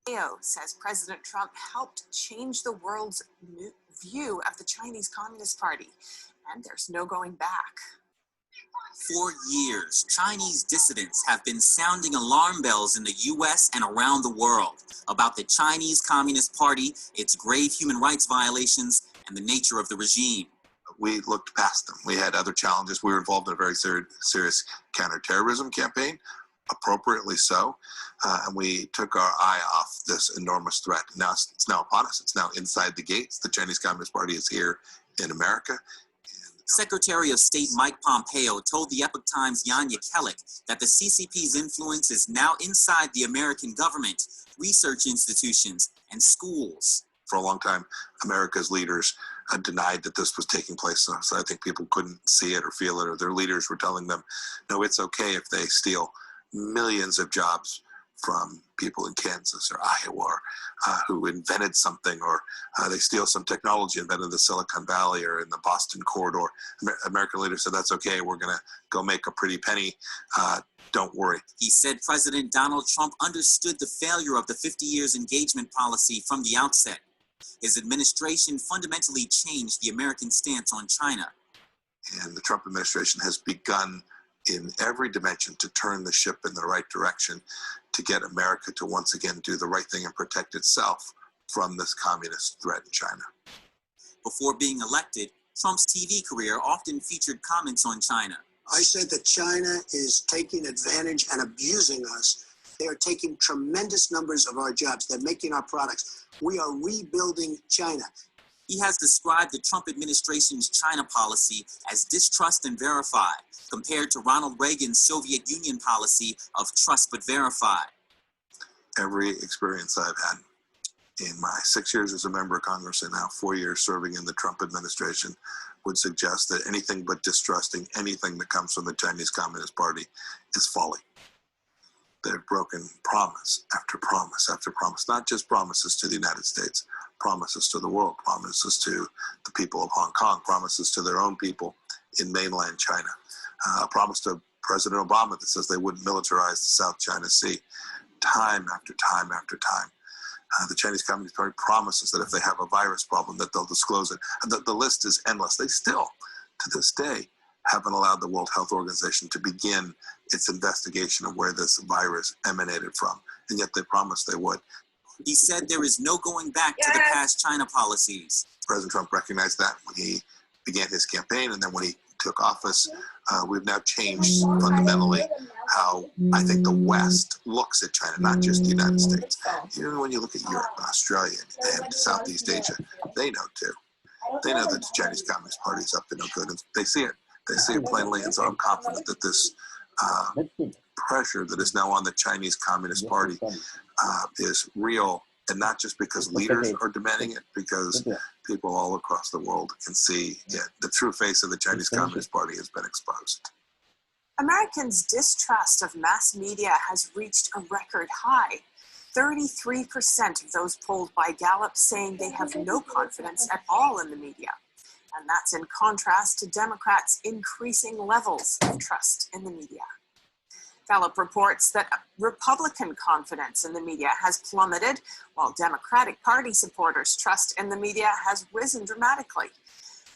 Pompeo says President Trump helped change the world's view of the Chinese Communist Party, and there's no going back. For years, Chinese dissidents have been sounding alarm bells in the U.S. and around the world about the Chinese Communist Party, its grave human rights violations, and the nature of the regime. We looked past them. We had other challenges. We were involved in a very serious counterterrorism campaign, appropriately so, and we took our eye off this enormous threat. Now it's now upon us. It's now inside the gates. The Chinese Communist Party is here in America. Secretary of State Mike Pompeo told the Epoch Times' Yanya Kellick that the CCP's influence is now inside the American government, research institutions, and schools. For a long time, America's leaders denied that this was taking place. So I think people couldn't see it or feel it, or their leaders were telling them, no, it's okay if they steal millions of jobs from people in Kansas or Iowa who invented something, or they steal some technology invented in the Silicon Valley or in the Boston corridor. American leaders said, that's okay, we're going to go make a pretty penny. Don't worry. He said President Donald Trump understood the failure of the 50 years engagement policy from the outset. His administration fundamentally changed the American stance on China. And the Trump administration has begun in every dimension to turn the ship in the right direction, to get America to once again do the right thing and protect itself from this communist threat in China. Before being elected, Trump's TV career often featured comments on China. I said that China is taking advantage and abusing us. They are taking tremendous numbers of our jobs. They're making our products. We are rebuilding China. He has described the Trump administration's China policy as distrust and verify, compared to Ronald Reagan's Soviet Union policy of trust but verify. Every experience I've had in my 6 years as a member of Congress and now 4 years serving in the Trump administration would suggest that anything but distrusting anything that comes from the Chinese Communist Party is folly. They've broken promise after promise after promise, not just promises to the United States, promises to the world, promises to the people of Hong Kong, promises to their own people in mainland China, a promise to President Obama that says they wouldn't militarize the South China Sea. Time after time after time. The Chinese Communist Party promises that if they have a virus problem that they'll disclose it. The list is endless. They still, to this day, haven't allowed the World Health Organization to begin its investigation of where this virus emanated from, and yet they promised they would. He said there is no going back to the past China policies. President Trump recognized that when he began his campaign, and then when he took office, we've now changed fundamentally how I think the West looks at China, not just the United States. Even when you look at Europe, Australia, and Southeast Asia, they know too. They know that the Chinese Communist Party is up to no good, and they see it. They see it plainly, and so I'm confident that this pressure that is now on the Chinese Communist Party is real, and not just because leaders are demanding it, because people all across the world can see the true face of the Chinese Communist Party has been exposed. Americans' distrust of mass media has reached a record high. 33% of those polled by Gallup saying they have no confidence at all in the media. And that's in contrast to Democrats' increasing levels of trust in the media. Gallup reports that Republican confidence in the media has plummeted, while Democratic Party supporters' trust in the media has risen dramatically.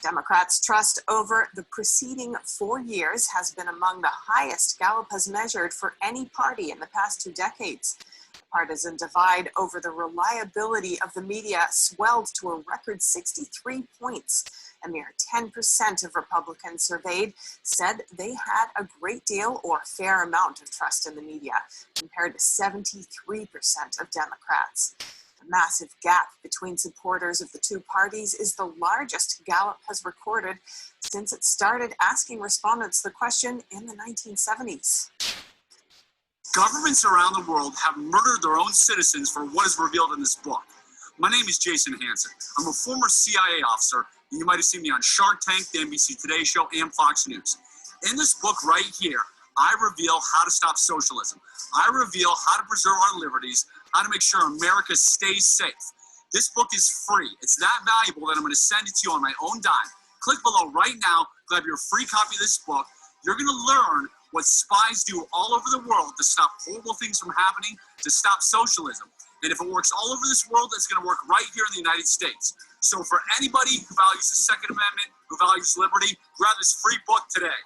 Democrats' trust over the preceding 4 years has been among the highest Gallup has measured for any party in the past 2 decades. The partisan divide over the reliability of the media swelled to a record 63 points. A mere 10% of Republicans surveyed said they had a great deal or fair amount of trust in the media, compared to 73% of Democrats. The massive gap between supporters of the two parties is the largest Gallup has recorded since it started asking respondents the question in the 1970s. Governments around the world have murdered their own citizens for what is revealed in this book. My name is Jason Hansen. I'm a former CIA officer, and you might have seen me on Shark Tank, the NBC Today Show, and Fox News. In this book right here, I reveal how to stop socialism. I reveal how to preserve our liberties, how to make sure America stays safe. This book is free. It's that valuable that I'm going to send it to you on my own dime. Click below right now, grab your free copy of this book. You're going to learn what spies do all over the world to stop horrible things from happening, to stop socialism. And if it works all over this world, it's going to work right here in the United States. So for anybody who values the Second Amendment, who values liberty, grab this free book today.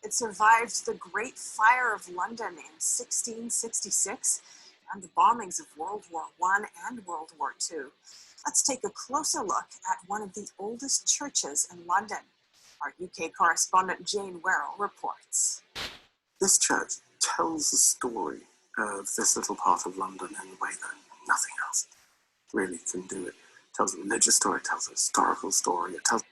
It survived the Great Fire of London in 1666 and the bombings of World War I and World War II. Let's take a closer look at one of the oldest churches in London. Our UK correspondent Jane Werrell reports. This church tells the story of this little part of London in a way that nothing else really can do. It tells a religious story, it tells a historical story, it tells